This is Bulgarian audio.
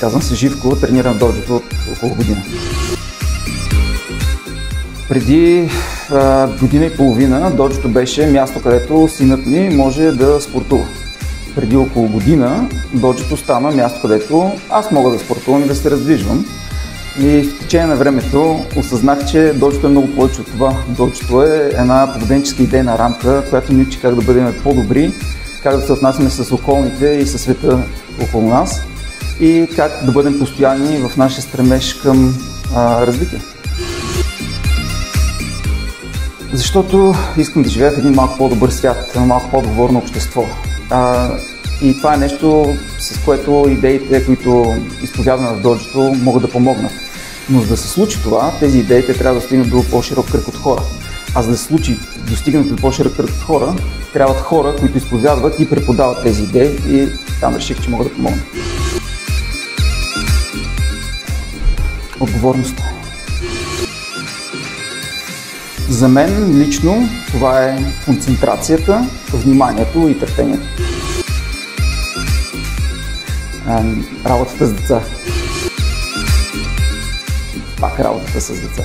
Казвам се Живко, тренирам в доджото от около година. Преди година и половина доджото беше място, където синът ми може да спортува. Преди около година доджото стана място, където аз мога да спортувам и да се раздвижвам. И в течение на времето осъзнах, че доджото е много повече от това. Доджото е една поведенческа идейна рамка, която ни учи как да бъдем по-добри, как да се отнасяме с околните и със света около нас и как да бъдем постоянни в нашия стремеж към развитие. Защото искам да живея в един малко по-добър свят, малко по-отговорно общество. И това е нещо, с което идеите, които изповядваме в доджото, могат да помогнат. Но за да се случи това, тези идеи трябва да стигнат до по-широк кръг от хора. А за да се случи достигнат до по-широк кръг от хора, трябват хора, които изповядват и преподават тези идеи и там реших, че могат да помогнат. Отговорността. За мен лично това е концентрацията, вниманието и търпението. Работата с деца. Пак работата с деца.